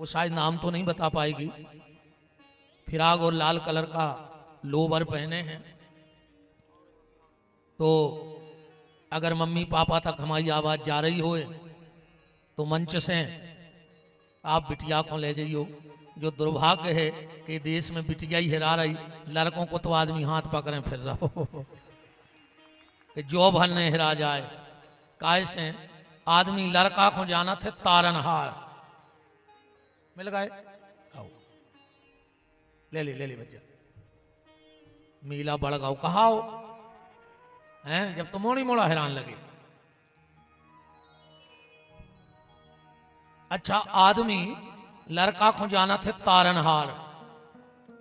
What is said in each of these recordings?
वो शायद नाम तो नहीं बता पाएगी, फिराग और लाल कलर का लोवर पहने हैं। तो अगर मम्मी पापा तक हमारी आवाज जा रही हो तो मंच से आप बिटिया को ले जाइयो। जो दुर्भाग्य है कि देश में बिटिया ही हिरा रही, लड़कों को तो आदमी हाथ पकड़े फिर रहा हो कि जो भल ने हिरा जाए। काहे से आदमी लड़का को जाना थे तारनहार, मिल गए, आओ ले ले बच्चा, मीला बड़गांव कहा हो हैं, जब तो मोड़ी मोड़ा हैरान लगे। अच्छा, आदमी लड़का को जाना थे तारनहार,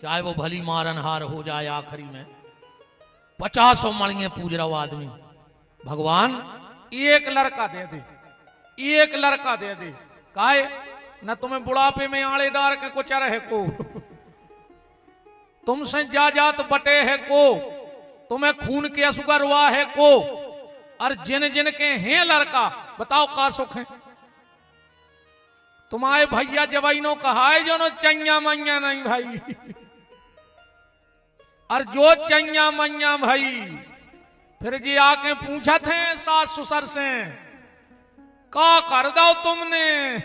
चाहे वो भली मारनहार हो जाए, आखिरी में 50 मणिये पूज रहा आदमी, भगवान एक लड़का दे दे, एक लड़का दे दे। काहे न तुम्हें बुढ़ापे में आड़े डार के कुछ रहे को, तुमसे जात बटे है को, तुम्हें खून के असुगर हुआ है को, और जिन जिन के हैं लड़का बताओ का सुख है। तुम्हारे भैया जवाइनों कहा है जो नो चैया मैया नहीं भाई, और जो चैया मैया भाई फिर जी आके पूछा थे सास ससुर से का कर दो तुमने,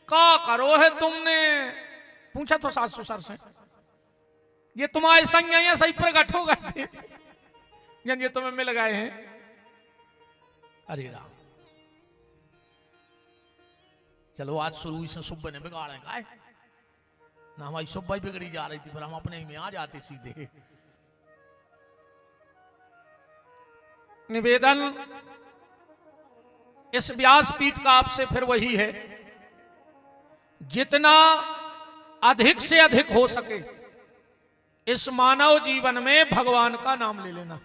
का करो है तुमने, पूछा तो सास ससुर से, ये तुम्हारे संग या सही प्रकट हो गए थे जब ये तुम्हें मिल गए हैं। अरे राम, चलो आज शुरू से सुब्बे ने बिगाड़े का ना, हमारी सुब्बा ही बिगड़ी जा रही थी, फिर हम अपने में आ जाते सीधे। निवेदन इस व्यासपीठ का आपसे फिर वही है, जितना अधिक से अधिक हो सके इस मानव जीवन में भगवान का नाम ले लेना,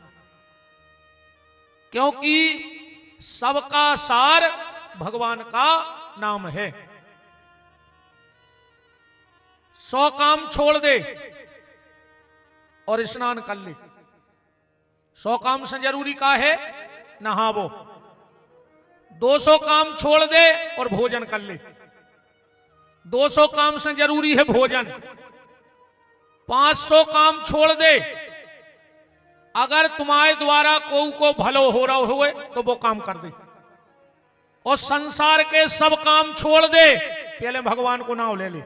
क्योंकि सबका सार भगवान का नाम है। 100 काम छोड़ दे और स्नान कर ले। 100 काम से जरूरी का है नहावो, 200 काम छोड़ दे और भोजन कर ले। 200 काम से जरूरी है भोजन, 500 काम छोड़ दे। अगर तुम्हारे द्वारा को भलो हो रहा हुए तो वो काम कर दे, और संसार के सब काम छोड़ दे, पहले भगवान को नाम ले ले।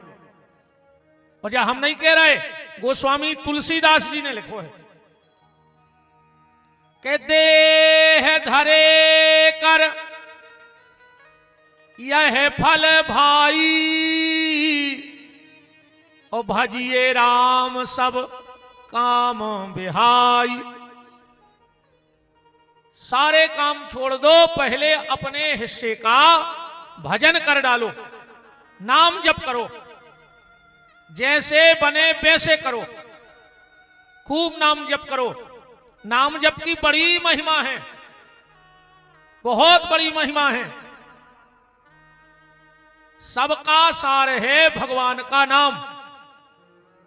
और जब हम नहीं कह रहे, गोस्वामी तुलसीदास जी ने लिखो है कि देह धरे कर यह फल भाई, और भजिए राम सब काम बिहाई। सारे काम छोड़ दो, पहले अपने हिस्से का भजन कर डालो, नाम जप करो, जैसे बने वैसे करो, खूब नाम जप करो। नाम जप की बड़ी महिमा है, बहुत बड़ी महिमा है। सबका सार है भगवान का नाम,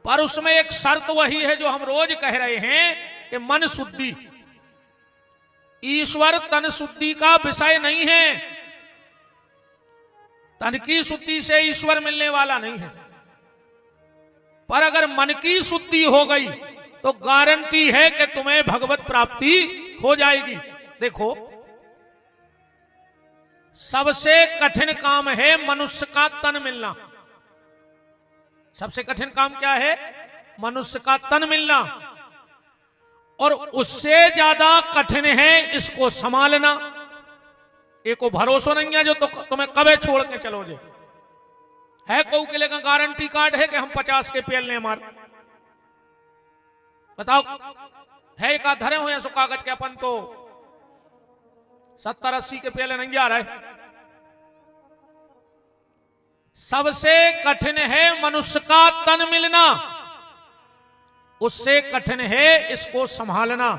पर उसमें एक शर्त वही है जो हम रोज कह रहे हैं कि मन शुद्धि। ईश्वर तन शुद्धि का विषय नहीं है, तन की शुद्धि से ईश्वर मिलने वाला नहीं है, पर अगर मन की शुद्धि हो गई तो गारंटी है कि तुम्हें भगवत प्राप्ति हो जाएगी। देखो, सबसे कठिन काम है मनुष्य का तन मिलना। सबसे कठिन काम क्या है? मनुष्य का तन मिलना। और उससे ज्यादा कठिन है इसको संभालना। एको भरोसा नहीं है जो तो तुम्हें कबे छोड़ के चलोगे। है कोई के लेकर गारंटी कार्ड है कि हम 50 के पेल ने मार, बताओ है का धरे हुए सो कागज के, अपन तो 70-80 के पेले नहीं जा रहे। सबसे कठिन है मनुष्य का तन मिलना, उससे कठिन है इसको संभालना,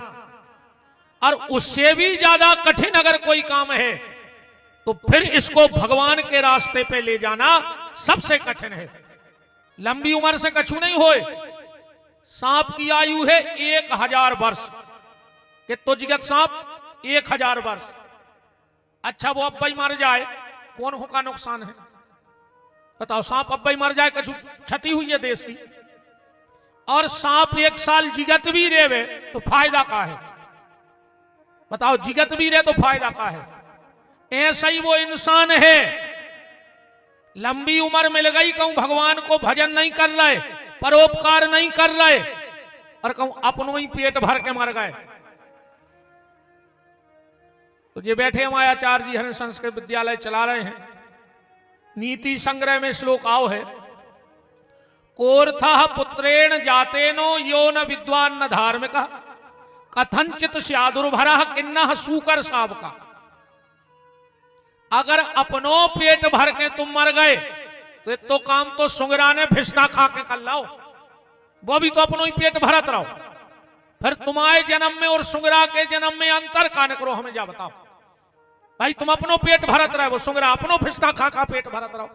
और उससे भी ज्यादा कठिन अगर कोई काम है तो फिर इसको भगवान के रास्ते पे ले जाना सबसे कठिन है। लंबी उम्र से कछु नहीं होए। सांप की आयु है 1000 वर्ष, कि तो जिगत सांप 1000 वर्ष। अच्छा वो अब भाई मार जाए, कौन हो का नुकसान है? बताओ, सांप अब ही मर जाए, कुछ क्षति हुई है देश की, और सांप 1 साल जिगत भी रेवे तो फायदा का है? बताओ, जिगत भी रहे तो फायदा का है? ऐसा ही वो इंसान है, लंबी उम्र मिल गई, कहूं भगवान को भजन नहीं कर रहे, परोपकार नहीं कर रहे, और कहूं अपनों ही पेट भर के मर गए। तो ये बैठे मायाचार्य जी हरिन संस्कृत विद्यालय चला रहे हैं, नीति संग्रह में श्लोक आओ है, कोर्थः पुत्रेण जातेनो यो न विद्वान न धार्मिक कथंचित स्यादुर्भरः किन्नः सूकर सावका। अगर अपनों पेट भर के तुम मर गए तो एक तो काम तो सुंगरा ने फिसना खा के कर लाओ, वो भी तो अपनों ही पेट भरत रहो, फिर तुम्हारे जन्म में और सुंगरा के जन्म में अंतर का न करो, हमें जा बताओ भाई। तुम अपनों पेट भरत रहे, वो सुंगरा अपनों फिसना खा खा पेट भरत रहो,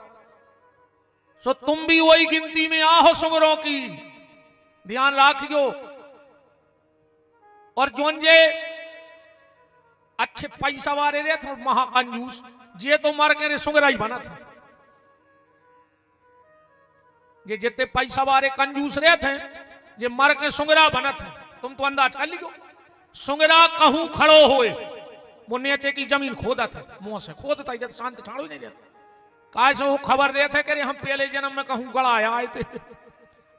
सो तुम भी वही गिनती में आओ सुंगरों की, ध्यान रखियो। और जोन जे अच्छे पैसा वाले रहे थे महाकंजूस, जे तो मर के सुंगरा ही बना था। ये जितने पैसा वाले कंजूस रहे थे, जे मर के सुंगरा बना थे। तुम तो अंदाज कर लियो, सुंगरा कहूं खड़ो होए, वो नीचे की जमीन खोदा था, मुंह से खोदता ही शांत ठाड़ो ही नहीं देता। काय से वो खबर रहे थे कि हम पहले जन्म में कहूं गड़ाया आए थे,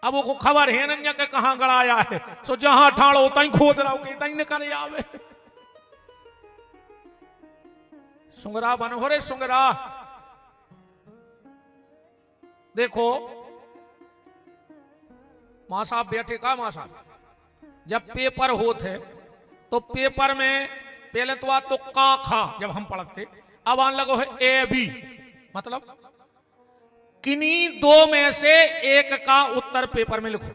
अब वो खबर है न के कहां गड़ाया है, सो जहां ठाड़ो तई खोद रहा हो, तई निकल आवे। सुंगरा बन हो रे सुंगरा। देखो मां साहब बैठे का, मां साहब जब पेपर होते तो पेपर में पहले तो आ तो का खा जब हम पढ़ते, अब आने लगो है ए बी, मतलब किन्हीं 2 में से एक का उत्तर पेपर में लिखो।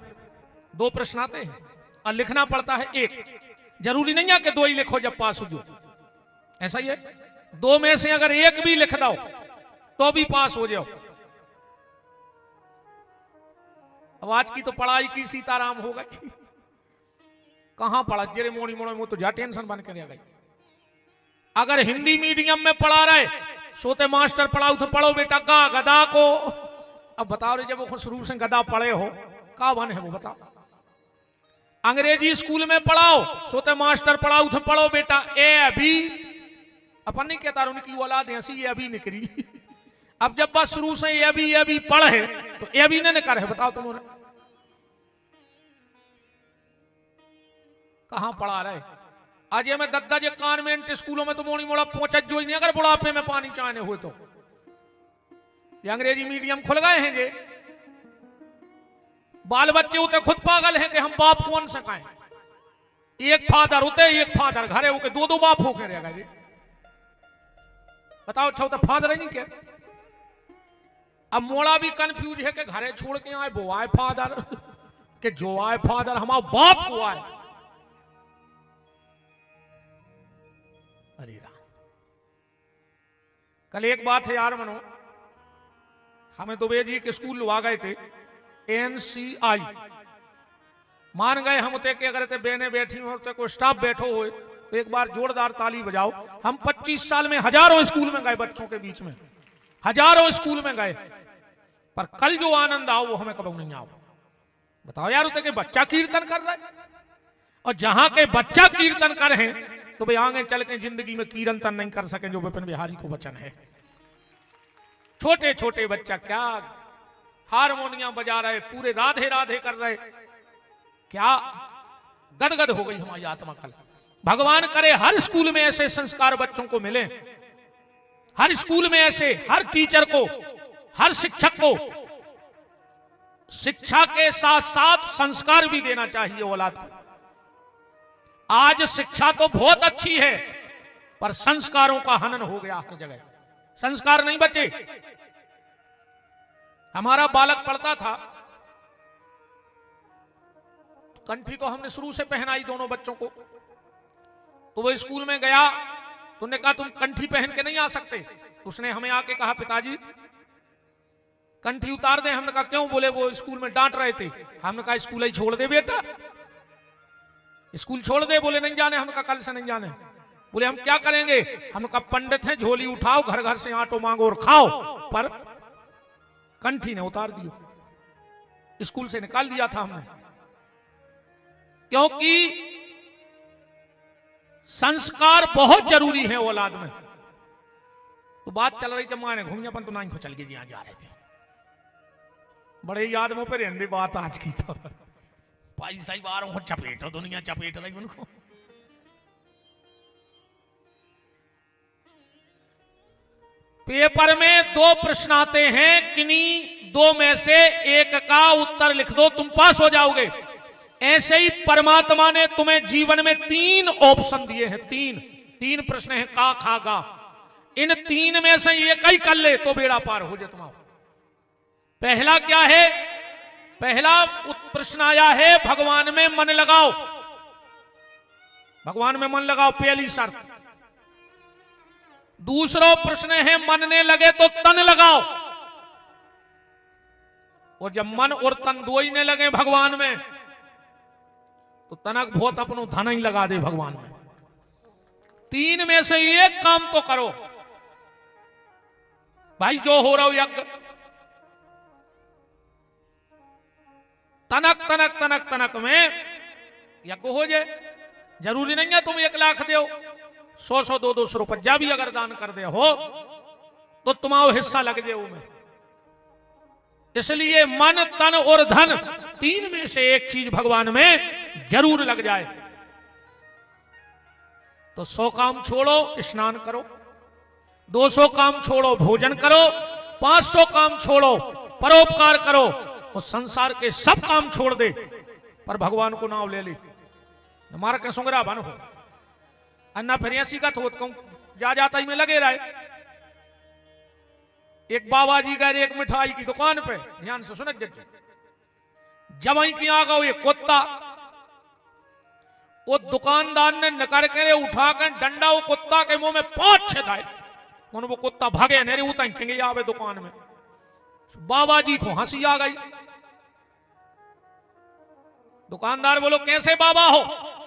2 प्रश्न आते हैं और लिखना पड़ता है एक, जरूरी नहीं है कि 2 ही लिखो जब पास हो जाओ, ऐसा ही है। 2 में से अगर एक भी लिख दो तो भी पास हो जाओ। अब आज की तो पढ़ाई की सीताराम हो गई, कहां पढ़ा जेरे मोड़ी मोड़े मुंह तो जा टेंशन बन के रह गई। अगर हिंदी मीडियम में पढ़ा रहे, सोते मास्टर पढ़ाओ तो पढ़ो बेटा गा गदा को। अब बताओ रे, जब वो शुरू से गदा पढ़े हो का बन है वो बताओ। अंग्रेजी स्कूल में पढ़ाओ, सोते मास्टर पढ़ाओ तो पढ़ो बेटा ए बी। अपन नहीं कहता उनकी औलाद ऐसी ये अभी निकली। अब जब बस शुरू से ये भी पढ़े तो ये भी नहीं कर है, बताओ तुम कहां पढ़ा रहे। आज ये मैं दद्दा जे कॉन्वेंट स्कूलों में तो मोड़ी मोड़ा पहुंचा जो ही नहीं, अगर बुढ़ापे में पानी चाहने हुए तो। ये अंग्रेजी मीडियम खुल गए हैं, ये बाल बच्चे होते खुद पागल हैं कि हम बाप कौन से खाएं। एक फादर होते, एक फादर घरे होके 2 बाप होके रह गए। बताओ अच्छा होता फादर नहीं क्या। अब मोड़ा भी कंफ्यूज है कि घरे छोड़ के आए वो आए फादर, कि जो आए फादर हमारा बाप को आए। अरे राम, कल एक बात है यार मनो, हमें दुबे जी के स्कूल लुआ गए थे NCI, मान गए हम उते के अगर बेने बैठी हो तो कोई स्टाफ बैठो हो तो एक बार जोरदार ताली बजाओ। हम 25 साल में हजारों स्कूल में गए, बच्चों के बीच में हजारों स्कूल में गए, पर कल जो आनंद आओ वो हमें कभी नहीं आओ। बताओ यार, उते के बच्चा कीर्तन कर रहा है, और जहां के बच्चा कीर्तन कर रहे हैं तो भाई आगे चल के जिंदगी में कीर्तन नहीं कर सके जो विपिन बिहारी को वचन है। छोटे छोटे बच्चा क्या हारमोनियम बजा रहे, पूरे राधे राधे कर रहे, क्या गदगद हो गई हमारी आत्मा। कल भगवान करे हर स्कूल में ऐसे संस्कार बच्चों को मिले, हर स्कूल में ऐसे, हर टीचर को, हर शिक्षक को शिक्षा के साथ साथ संस्कार भी देना चाहिए औलाद को। आज शिक्षा तो बहुत अच्छी है, पर संस्कारों का हनन हो गया हर जगह, संस्कार नहीं बचे। हमारा बालक पढ़ता था, कंठी तो हमने शुरू से पहनाई दोनों बच्चों को, तो वो स्कूल में गया तो उन्होंने कहा तुम कंठी पहन के नहीं आ सकते। उसने हमें आके कहा पिताजी कंठी उतार दे। हमने कहा क्यों? बोले वो स्कूल में डांट रहे थे। हमने कहा स्कूल ही छोड़ दे बेटा, स्कूल छोड़ दे। बोले नहीं जाने। हमने कहा कल से नहीं जाने। बोले हम क्या करेंगे? हमने कहा पंडित हैं, झोली उठाओ, घर घर से आटो मांगो और खाओ, पर कंठी ने उतार दियो, स्कूल से निकाल दिया था हमने, क्योंकि संस्कार बहुत जरूरी है औलाद में। तो बात चल रही थी, माने घूमियापन तो नाइन को चल गए, जहां जा रहे थे, बड़े याद में पर हिंदी बात आज की तो पैसा ही बार चपेटो, दुनिया चपेट रही उनको। पेपर में 2 प्रश्न आते हैं, किन्हीं 2 में से एक का उत्तर लिख दो, तुम पास हो जाओगे। ऐसे ही परमात्मा ने तुम्हें जीवन में 3 ऑप्शन दिए हैं, 3 प्रश्न हैं, का खा गा। इन 3 में से एक ही कर ले तो बेड़ा पार हो जाए तुम्हारा। पहला क्या है? पहला प्रश्न आया है, भगवान में मन लगाओ, भगवान में मन लगाओ, पहली शर्त। दूसरा प्रश्न है, मन ने लगे तो तन लगाओ, और जब मन और तन दो ही ने लगे भगवान में, तो तनक बहुत अपनो धन ही लगा दे भगवान में। 3 में से एक काम तो करो भाई, जो हो रहा हो यज्ञ, तनक तनक तनक तनक में यज्ञ हो जाए। जरूरी नहीं है तुम 1 लाख दो, 100 200 रुपया भी अगर दान कर दे हो तो तुम्हारा हिस्सा लग जाए उनमें। इसलिए मन तन और धन 3 में से एक चीज भगवान में जरूर लग जाए। तो 100 काम छोड़ो, स्नान करो, 200 काम छोड़ो, भोजन करो, 500 काम छोड़ो, परोपकार करो, और संसार के सब काम छोड़ दे पर भगवान को नाम ले ले। हमारा के सुंगरा बन हो अन्ना फिर ऐसी का थोत कहूं जा जाता ही में लगे रहे। एक बाबा जी गए एक मिठाई की दुकान पे, ध्यान से सुन जज, जब वहीं की आ गया ये कुत्ता, वो दुकानदार ने नकर के उठाकर डंडा वो कुत्ता के मुंह में 5-6 था, वो कुत्ता भागे नेरे उतर आवे दुकान में। बाबा जी को हंसी आ गई। दुकानदार बोलो कैसे बाबा हो,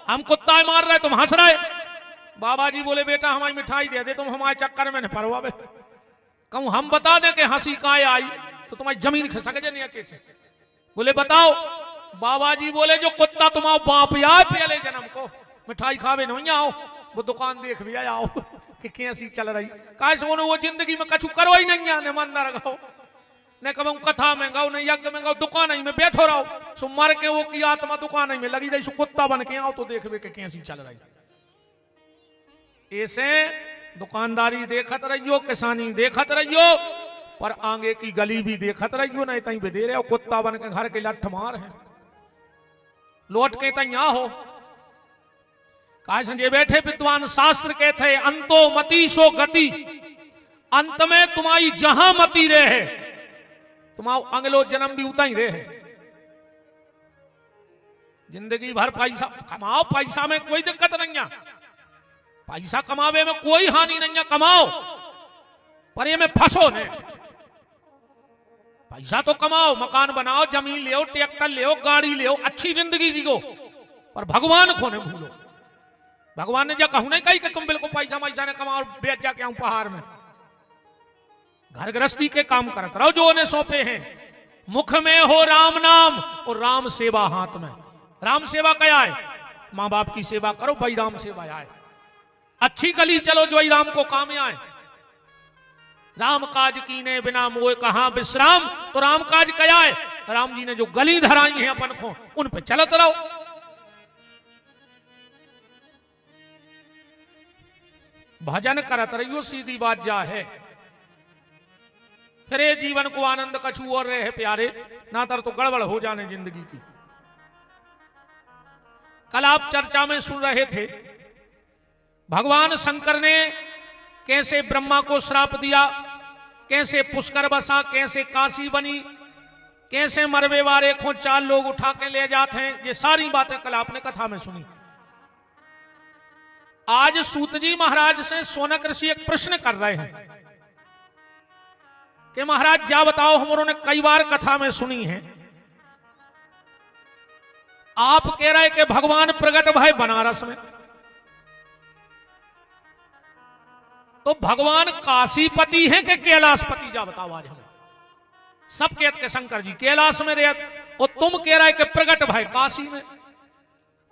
हम कुत्ता मार रहे तुम हंस रहे। बाबा जी बोले बेटा हमारी मिठाई दे दे, तुम हमारे चक्कर में न परवावे। कहूं हम बता दें कि हंसी कहां आई तो तुम्हारी जमीन खिसक जाए नहीं अच्छे से। बोले बताओ। बाबा जी बोले जो कुत्ता तुम्हारा बाप याद पहले जन्म को मिठाई खावे नहीं आओ, वो दुकान देख भी आओ कि कैसी चल रही। कैसे वो जिंदगी में कछु करो ही नहीं आने, मन न रखाओ, ने कहूं कथा में गाओ, नहीं यज्ञ में गाओ, दुकान ही में बैठो रहो। सो मर के वो की आत्मा दुकान ही में लगी रही, सो कुत्ता बन के आओ तो देखवे कि कैसी चल रही। ऐसे दुकानदारी देखत रहियो, किसानी देखत रहियो, पर आगे की गली भी देखत रहियो, नहीं तई भी दे रहे हो कुत्ता बन के घर के लठ मार है। लौट के तई हो काय संजय बैठे विद्वान शास्त्र कहते अंतो मति सो गति, अंत में तुम्हारी जहां मति रहे तुम्हारा अगलो जन्म भी उतना ही रहे। जिंदगी भर पैसा कमाओ, पैसा में कोई दिक्कत नहीं है, पैसा कमावे में कोई हानि नहीं है, कमाओ, पर ये में फंसो ने। पैसा तो कमाओ, मकान बनाओ, जमीन ले, ट्रैक्टर ले, गाड़ी ले, अच्छी जिंदगी जियो, पर भगवान को नहीं भूलो। भगवान ने जो कहूं नहीं कही कि तुम बिल्कुल पैसा वैसा ने कमाओ बेच जाके आऊं पहाड़ में। घर गृहस्थी के काम करत रहो जो उन्हें सौंपे हैं। मुख में हो राम नाम और राम सेवा हाथ में। राम सेवा क्या है? मां बाप की सेवा करो, भाई राम सेवा आए। अच्छी गली चलो जो ही राम को काम आए। राम काज कीने बिना मोए कहां विश्राम, तो राम काज क्या है? राम जी ने जो गली धराई है अपन को उन पे चलत रहो। भजन करत रहियो, सीधी बात जा है। फिर ये जीवन को आनंद कछु और रहे प्यारे, ना तर तो गड़बड़ हो जाने जिंदगी की। कल आप चर्चा में सुन रहे थे भगवान शंकर ने कैसे ब्रह्मा को श्राप दिया, कैसे पुष्कर बसा, कैसे काशी बनी, कैसे मरवे वाले को 4 लोग उठा के ले जाते हैं। ये सारी बातें कल आपने कथा में सुनी। आज सूत जी महाराज से सोनक ऋषि एक प्रश्न कर रहे हैं कि महाराज जा बताओ, हम उन्होंने कई बार कथा में सुनी है, आप कह रहे कि भगवान प्रकट भाई बनारस में, तो भगवान काशीपति हैं कि कैलाशपति? जा बताओ आज हमें। सब कहते के शंकर जी कैलाश में रहत, और तुम कह रहे कि प्रगट भाई काशी में।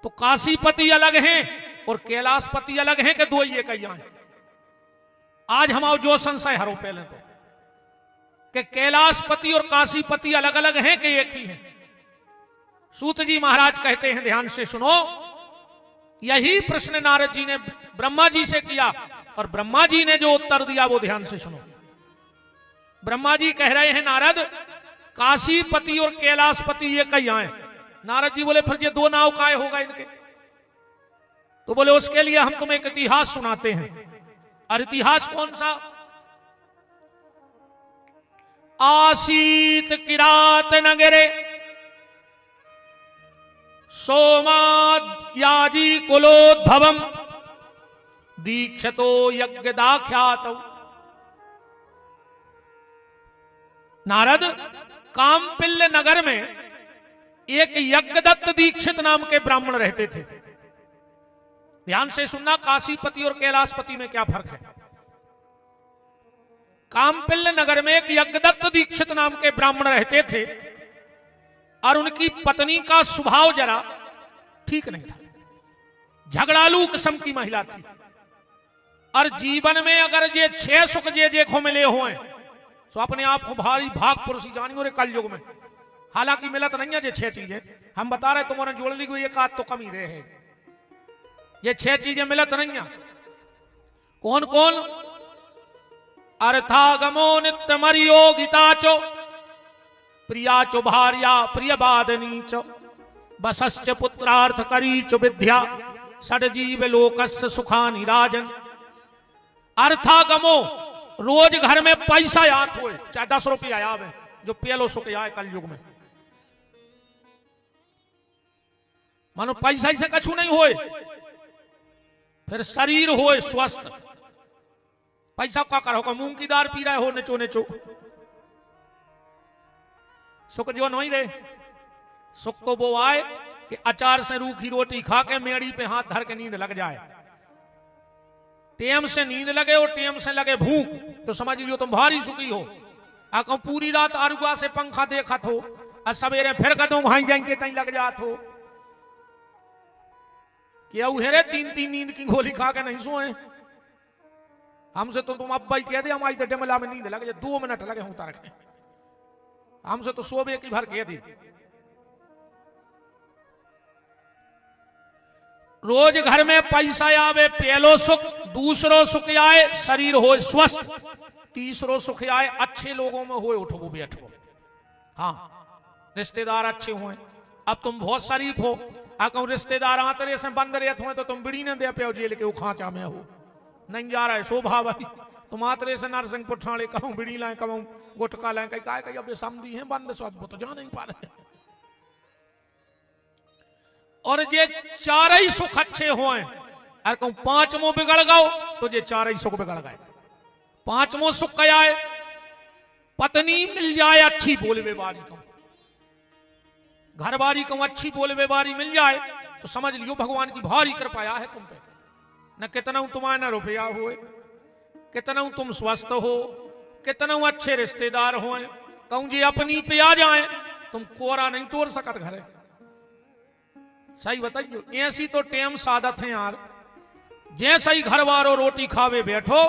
तो काशीपति अलग हैं और कैलाशपति अलग हैं कि दो ये कहीं आए। आज हमारा जो संशय हरो पहले तो कि कैलाशपति और काशीपति अलग अलग हैं कि एक ही हैं। सूत जी महाराज कहते हैं, ध्यान से सुनो, यही प्रश्न नारद जी ने ब्रह्मा जी से किया और ब्रह्मा जी ने जो उत्तर दिया वो ध्यान से सुनो। ब्रह्मा जी कह रहे हैं नारद काशीपति और कैलाशपति ये कहीं आए। नारद जी बोले फिर ये दो नाव काय होगा इनके? तो बोले उसके लिए हम तुम्हें एक इतिहास सुनाते हैं। और इतिहास कौन सा? आसीत किरात नगरे सोमायाजी कुलोद्भवम दीक्षतो यज्ञ दाख्यात। नारद कामपिल्य नगर में एक यज्ञदत्त दीक्षित नाम के ब्राह्मण रहते थे। ध्यान से सुनना, काशीपति और कैलाशपति में क्या फर्क है। कामपिल्य नगर में एक यज्ञदत्त दीक्षित नाम के ब्राह्मण रहते थे और उनकी पत्नी का स्वभाव जरा ठीक नहीं था, झगड़ालू किस्म की महिला थी। और जीवन में अगर ये 6 सुख जे को मिले हुए तो अपने आप को भारी भाग पुरुषी जानी और कल युग में हालांकि मिलत नहीं है। ये 6 चीजें हम बता रहे, तुम्हारे जोड़ ली गई एक आध तो कमी रहे है। ये 6 चीजें मिलत नहीं है। कौन कौन? अर्थागमो नित्य मरियो गीताचो प्रियाचो भार्या प्रियवादनी चो बसश्च पुत्रार्थ करीचो विद्या षडजीव लोकस्य सुखानि राजन। अर्थागमो, रोज घर में पैसा याद हो, चाहे 10 रुपया आवे, जो पेलो सुख आए कल युग में। मानो पैसा से कछु नहीं होए। फिर शरीर होए स्वस्थ। पैसा क्या करो, मूंग की दाल पी रहे हो निचो निचो, सुख जो नहीं रहे। सुख तो वो आए कि अचार से रूखी रोटी खा के मेड़ी पे हाथ धर के नींद लग जाए। टेम से नींद लगे और टेम से लगे भूख, तो समझ लियो तुम भारी सुखी हो। आको पूरी रात आरुआ से पंखा देखत हो और सवेरे फिर कदों भाई जाएंगे तई लग जात हो। क्या हेरे 3-3 नींद की गोली खा के नहीं सोए। हमसे तो तुम अब भाई कह दे हमारी तो डमला में नींद लगे 2 मिनट लगे होता रखे। हमसे तो सोबे की भर कह दी। रोज घर में पैसा आवे पहलो सुख, दूसरो सुख आए शरीर हो स्वस्थ, तीसरो सुख आए अच्छे लोगों में होए उठो बैठो। हाँ, रिश्तेदार अच्छे हुए। अब तुम बहुत शरीफ हो, अगर रिश्तेदार आतरे से बंद रहते हो तो तुम बिड़ी न दे पे जेल के वो खांचा में हो। नहीं जा रहा है शोभा भाई, तुम आतरे से नरसिंहपुर ठाणे कहूँ बिड़ी लाए कहूँ गुटका लाए कहीं काय कहीं अब समझी है बंद स्वाद वो तो जा नहीं पा रहे। और ये 4 ही सुख अच्छे हुए, अगर कहूँ 5वां बिगड़ गओ तो ये 4 ही सुख बिगड़ गए। 5वां सुख क्या है? पत्नी मिल जाए अच्छी बोलवे वाली को, घर बारी को अच्छी बोलवे वाली मिल जाए तो समझ लियो भगवान की भारी कृपा है तुम पे। न कितना तुम्हारा न रुपया हो, कितना तुम स्वस्थ हो, कितना अच्छे रिश्तेदार हो, कहूं जी अपनी पे आ जाए तुम कोरा नहीं तोड़ सकत घरे। सही बताइयो, ऐसी तो टेम सादत है यार। जैसा ही घर वारो रोटी खावे बैठो,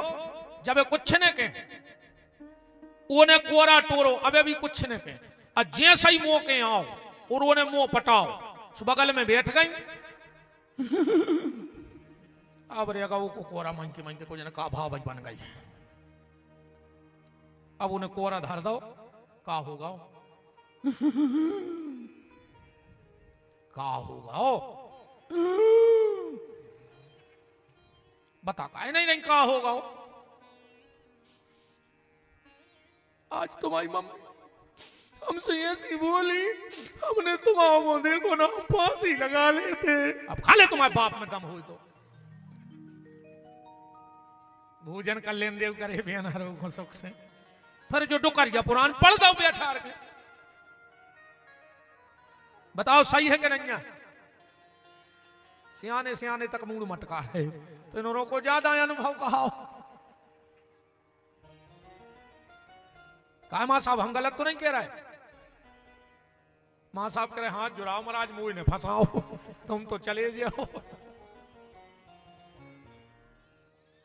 जब कुछ ने के ओने कोरा टोरो अबे भी कुछ ने के, और जैसा ही मुंह के आओ और ओने मुंह पटाओ, बगल में बैठ गई अब रेगा वो को कोरा मांगते मांगते को जने का भाव बन गई। अब उन्हें कोरा धर दो, का होगा का होगा बता का नहीं का होगा। आज तुम्हारी मम्मी हमसे ऐसी बोली, हमने तुम्हारा देखो ना फांसी लगा लेते। अब खा ले तुम्हारे बाप में दम हो तो भोजन का लेन देव करे बेना सुख से। फिर जो डुकरिया पुराण पढ़ दो बैठा के, बताओ सही है कि नहीं है? सियाने सियाने तक मूड मटका है, तो इन्होंने को ज्यादा अनुभव कहा। कहा मां साहब हम गलत तो नहीं कह रहे? मां साहब कह रहे हाथ जुड़ाओ महाराज, मुंह ने फंसाओ, तुम तो चले जाओ।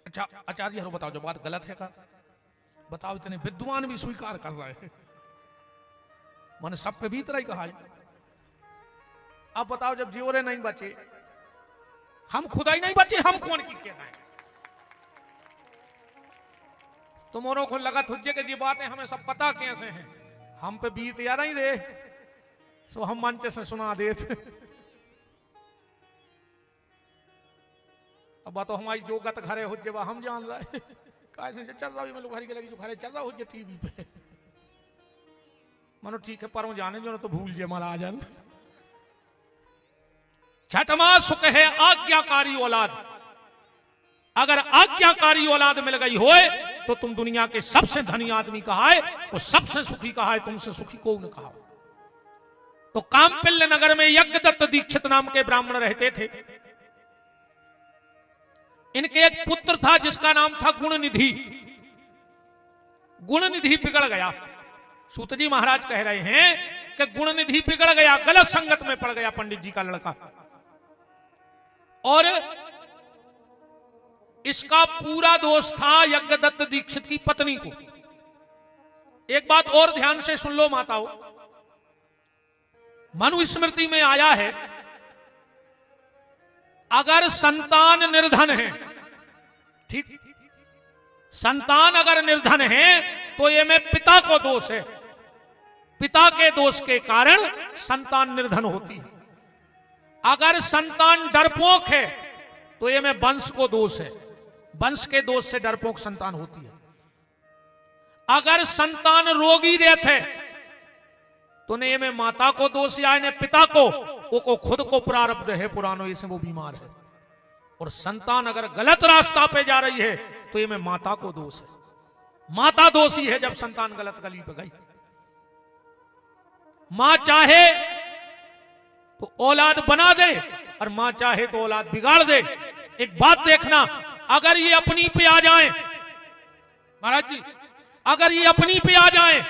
अच्छा आचार्य हरो बताओ, जो बात गलत है का बताओ। इतने विद्वान भी स्वीकार कर रहे हैं, मैंने सब पे भीतर ही कहा है। अब बताओ जब जियोरे नहीं बचे, हम खुदा ही नहीं बचे, हम कौन की कहना है? तुम्हारों को लगा तुझे कि ये बातें हमें सब पता कैसे हैं, हम पे बीत या नहीं रे, सो हम मंच से सुना देते। अब बात हमारी जो गत घरे हो जब हम जान रहे कैसे चल रहा है, घरी के लगी जो घरे चल रहा हो टीवी पे, मानो ठीक है पर जाने जो तो भूल जे महाराज। छठवां सुख है आज्ञाकारी औलाद। अगर आज्ञाकारी औलाद मिल गई होए तो तुम दुनिया के सबसे धनी आदमी कहा है और सबसे सुखी कहा है, तुमसे सुखी को न कहा। तो कामपिल्य नगर में यज्ञदत्त दीक्षित नाम के ब्राह्मण रहते थे। इनके एक पुत्र था जिसका नाम था गुणनिधि। गुणनिधि बिगड़ गया। सूत जी महाराज कह रहे हैं कि गुणनिधि बिगड़ गया, गलत संगत में पड़ गया पंडित जी का लड़का, और इसका पूरा दोष था यज्ञदत्त दीक्षित की पत्नी को। एक बात और ध्यान से सुन लो माताओं, मनुस्मृति में आया है अगर संतान निर्धन है, ठीक, संतान अगर निर्धन है तो ये में पिता को दोष है, पिता के दोष के कारण संतान निर्धन होती है। अगर संतान डरपोक है तो ये में वंश को दोष है, वंश के दोष से डरपोक संतान होती है। अगर संतान रोगी रहते है तो ने में माता को दोष या ने पिता को, वो खुद को प्रारब्ध है पुरानो, इसे वो बीमार है। और संतान अगर गलत रास्ता पे जा रही है तो ये में माता को दोष है, माता दोषी है जब संतान गलत गली पे गई। मां चाहे तो औलाद बना दे और मां चाहे तो औलाद बिगाड़ दे। एक बात देखना, अगर ये अपनी पे आ जाए महाराज जी, अगर ये अपनी पे आ जाए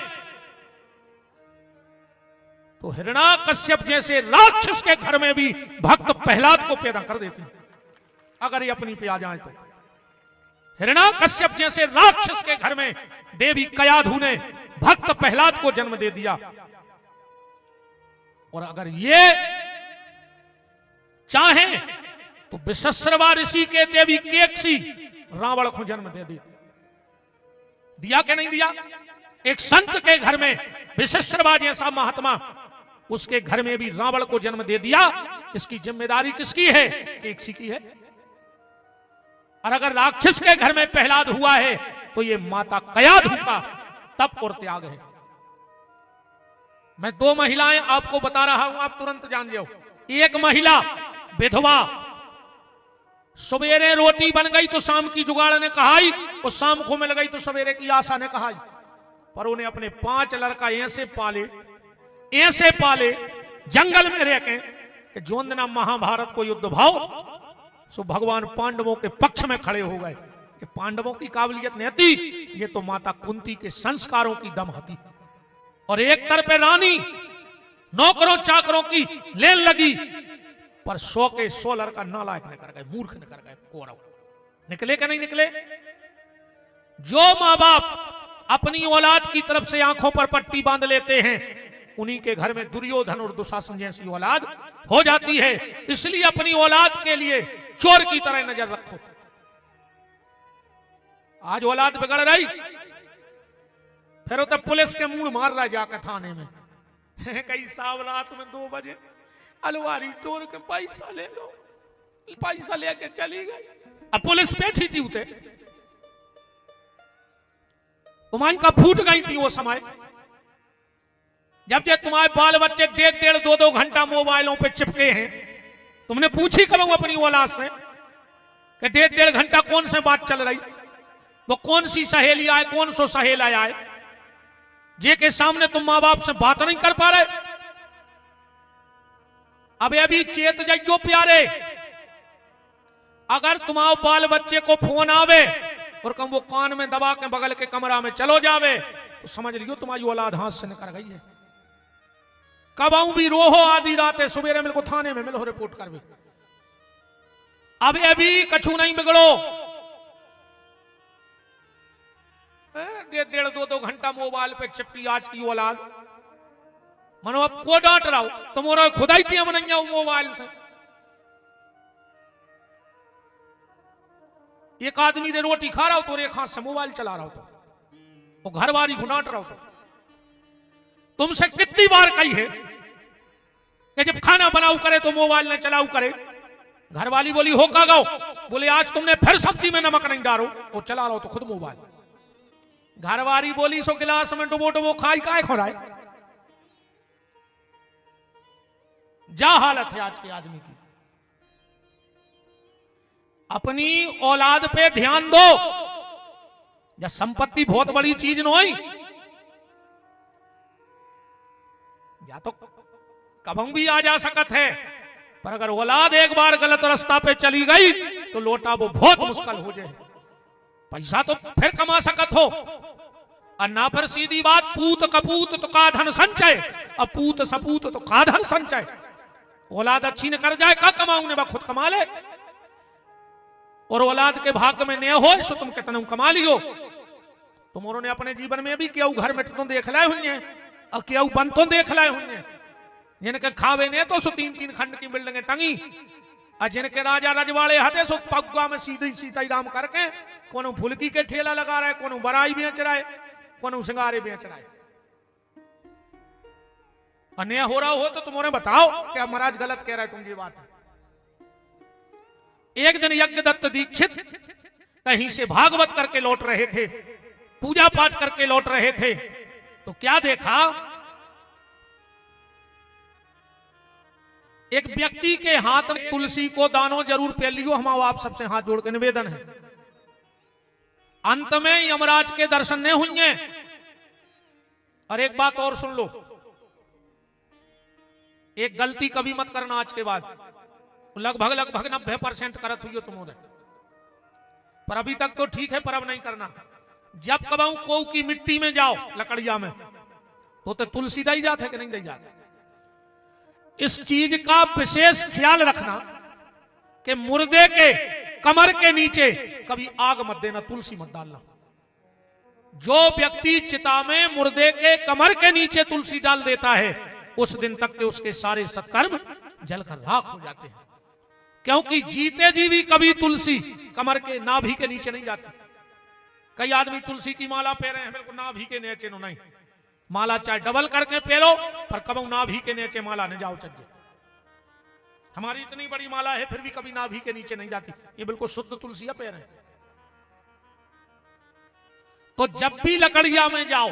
तो हिरण्याकश्यप जैसे राक्षस के घर में भी भक्त प्रहलाद को पैदा कर देती। अगर ये अपनी पे आ जाए तो हिरण्याकश्यप जैसे राक्षस के घर में देवी कयाधु ने भक्त प्रहलाद को जन्म दे दिया। और अगर ये चाहे तो विशस्रवा ऋषि के देवी केकसी रावण को जन्म दे दिया कि नहीं दिया? एक संत के घर में विशस्रवा जैसा महात्मा, उसके घर में भी रावण को जन्म दे दिया। इसकी जिम्मेदारी किसकी है? केकसी की है। और अगर राक्षस के घर में प्रहलाद हुआ है तो ये माता कयाधु का तप और त्याग है। मैं दो महिलाएं आपको बता रहा हूं, आप तुरंत जान जाओ। एक महिला विधवा, सवेरे रोटी बन गई तो शाम की जुगाड़ ने कहाई, और शाम को मिल गई तो सवेरे की आशा ने कहाई। पर उन्हें अपने 5 लड़का ऐसे पाले जंगल में रह के जोन दिन महाभारत को युद्ध भाव सो भगवान पांडवों के पक्ष में खड़े हो गए कि पांडवों की काबिलियत नहीं थी, ये तो माता कुंती के संस्कारों की दम थी। और एक तरफ रानी नौकरों चाकरों की लेन लगी, पर 100 के 100 लड़का नालायक ने कर गए, मूर्ख ने कर गए। कौरव निकले कि नहीं निकले? जो मां बाप अपनी औलाद की तरफ से आंखों पर पट्टी बांध लेते हैं, उन्हीं के घर में दुर्योधन और दुशासन जैसी औलाद हो जाती है। इसलिए अपनी औलाद के लिए चोर की तरह नजर रखो। आज औलाद बिगड़ रही, फिर तो पुलिस के मुंह मार रहा जाकर थाने में। कई साहब रात में 2 बजे अलवारी तोड़ के पैसा ले लो, पैसा लेके चली गई। अब पुलिस बैठी थी उते, तुम्हारी का फूट गई थी वो समय, जब तुम्हारे बाल बच्चे 1.5 2 घंटा मोबाइलों पे चिपके हैं। तुमने पूछी करो अपनी औलाद से कि 1.5 घंटा कौन से बात चल रही, वो कौन सी सहेली आए, कौन सो सहेला आए, जे के सामने तुम मां बाप से बात नहीं कर पा रहे। अब अभी चेत जाइयो प्यारे, अगर तुम्हारे बाल बच्चे को फोन आवे और कम वो कान में दबा के बगल के कमरा में चलो जावे, तो समझ लियो तुम्हारी औलाद हाथ से निकल गई है। कब आऊं भी रोहो आधी रात है, सवेरे मेरे को थाने में मिलो रिपोर्ट कर भी। अब ये भी कछु नहीं बिगड़ो। 1.5-2 घंटा मोबाइल पे चिपकी आज की औलाद। मनो अब को डांट रहा हो, तुम्हारा खुदा ही टीम नहीं आओ मोबाइल से। एक आदमी ने रोटी खा रहा हो तो एक हाथ से मोबाइल चला रहा हो, तो घर वाली को डांट रहा हो। तुमसे कितनी बार कही है कि जब खाना बनाऊ करे तो मोबाइल न चलाऊ करे। घर वाली बोली हो का गाओ, बोले आज तुमने फिर सब्जी में नमक नहीं डालो, और चला रहा हो तो खुद मोबाइल। घर वाली बोली सो गिलास में डुबो डुबो खाई काय खो रहा है। जा हालत है आज के आदमी की। अपनी औलाद पे ध्यान दो। या संपत्ति बहुत बड़ी चीज नहीं, या तो कभी भी आ जा सकत है, पर अगर औलाद एक बार गलत रास्ता पे चली गई तो लौटा वो बहुत मुश्किल हो जाए। पैसा तो फिर कमा सकत हो, और ना फिर सीधी बात पूत कपूत तो का धन संचय, अपूत सपूत तो का धन संचय। औलाद अच्छी न कर जाए का कमाऊ ने बा खुद कमा ले, और औलाद के भाग्य में न हो सो तुम कितना कमा लियो। तुमों ने अपने जीवन में भी क्यों घर में तो देख लाए हुए और क्यों बन तो देख लाए हुए, जिनके खावे ने तो सो 3-3 खंड की बिल्डिंगें टंगी, और जिनके राजा रजवाड़े हते सो पगुआ में सीधा राम करके कोनो फुलकी के ठेला लगा रहा है, कोनो बराई बेच रहा है, कोनो सिंगारे बेच रहा है। अन्य हो रहा हो तो तुम्हारे बताओ क्या महाराज गलत कह रहा है तुम ये बात है। एक दिन यज्ञदत्त दीक्षित कहीं से भागवत करके लौट रहे थे, पूजा पाठ करके लौट रहे थे, तो क्या देखा, एक व्यक्ति के हाथ में तुलसी को दानो जरूर पे लियो। हम आप सबसे हाथ जोड़ के निवेदन है, अंत में यमराज के दर्शन नहीं हुए। और एक बात और सुन लो, एक गलती कभी मत करना आज के बाद। लगभग 90% करत हुई हो तुम उधर, पर अभी तक तो ठीक है, पर अब नहीं करना। जब कबाऊ को की मिट्टी में जाओ लकड़िया में, तो तुलसी दई जाते कि नहीं दई जाते। इस चीज का विशेष ख्याल रखना कि मुर्दे के कमर के नीचे कभी आग मत देना, तुलसी मत डालना। जो व्यक्ति चिता में मुर्दे के कमर के नीचे तुलसी डाल देता है, उस दिन तक के उसके सारे सत्कर्म जलकर राख हो जाते हैं। क्योंकि जीते जी भी कभी तुलसी कमर के नाभि के नीचे नहीं जाती। कई आदमी तुलसी की माला पहने हैं, मेरे को नाभि के नीचे नो नहीं। माला चाहे डबल करके पहनो, पर कभी नाभि के नीचे माला न जाओ चज्जे। हमारी इतनी बड़ी माला है फिर भी कभी नाभि के नीचे नहीं जाती, ये बिल्कुल शुद्ध तुलसिया पैर है। तो जब भी लकड़िया में जाओ,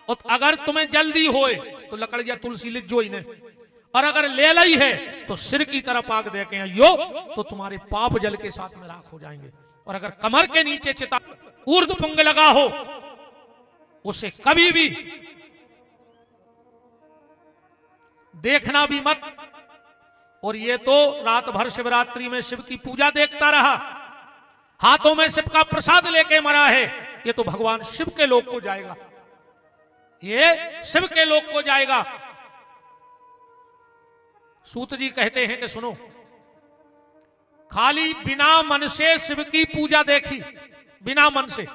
और अगर तुम्हें जल्दी होए तो लकड़िया तुलसी लिख जो ही ने, और अगर ले ली है तो सिर की तरफ आग दे के यो, तो तुम्हारे पाप जल के साथ में राख हो जाएंगे। और अगर कमर के नीचे चिता ऊर्ध्व पुंग लगा हो, उसे कभी भी देखना भी मत। और ये तो रात भर शिवरात्रि में शिव की पूजा देखता रहा, हाथों में शिव का प्रसाद लेके मरा है, ये तो भगवान शिव के लोक को जाएगा, ये शिव के लोक को जाएगा। सूत जी कहते हैं कि सुनो, खाली बिना मन से शिव की पूजा देखी, बिना मन से,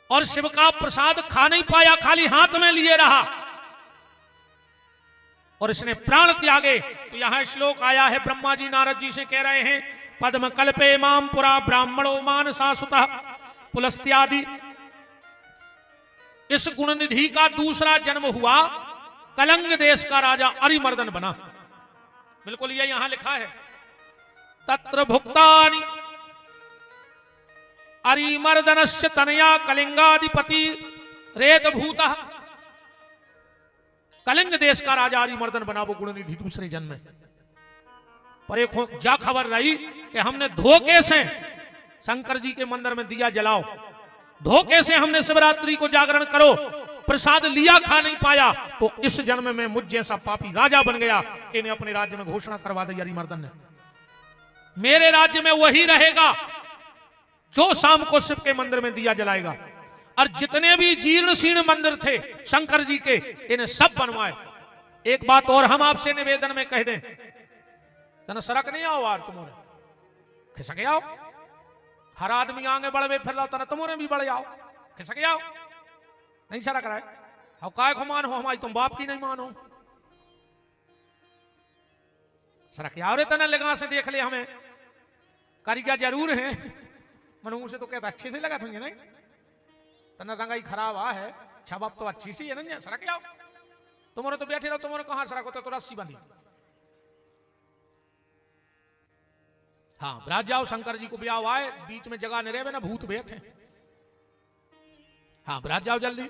और शिव का प्रसाद खा नहीं पाया, खाली हाथ में लिए रहा और इसने प्राण त्यागे। तो यहां श्लोक आया है, ब्रह्मा जी नारद जी से कह रहे हैं, पद्म कल्पे माम पुरा ब्राह्मणो मानसा सुतः पुलस्त्यादि। इस गुणनिधि का दूसरा जन्म हुआ, कलंग देश का राजा अरिमर्दन बना। बिल्कुल ये यहां लिखा है, तत्र भुक्तानि अरिमर्दनस्य तनया कलिंगाधिपति रेत भूतः। कलिंग देश का राजा अरिमर्दन बना वो गुणनिधि दूसरे जन्म में। पर एक जा खबर रही कि हमने धोखे से शंकर जी के मंदिर में दिया जलाओ, धोखे से हमने शिवरात्रि को जागरण करो, प्रसाद लिया खा नहीं पाया, तो इस जन्म में मुझ जैसा पापी राजा बन गया। इन्हें अपने राज्य में घोषणा करवा दी अरिमर्दन ने, मेरे राज्य में वही रहेगा जो शाम को शिव के मंदिर में दिया जलाएगा। और जितने भी जीर्ण शीर्ण मंदिर थे शंकर जी के, इन्हें सब बनवाए। एक बात और हम आपसे निवेदन में कह दें, तना सड़क नहीं आओ यार, तुम्हारे खिसक आओ। हर आदमी आगे बढ़वे फिर तना तुम्हारे भी बढ़ जाओ, खिसक आओ। नहीं सड़क रहा है, अब काय को मानो हमारी, तुम बाप की नहीं मानो। सड़क आओ रे, तना लगा से देख ले हमें, कारीगर जरूर है, मनु से तो कहता अच्छे से लगा तुझे नहीं, तना रंगाई खराब आ है, छबाब तो अच्छी सी है ना। सड़क आओ, तुम्हारे तो बैठे रहो, तुम्हारे कहां सड़क होते तो रस्सी बंधी। हाँ ब्राज जाओ, शंकर जी को ब्याह आए, बीच में जगह नहीं रहे ना, भूत बैठे। हाँ ब्राज जाओ जल्दी।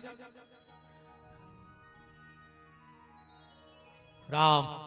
राम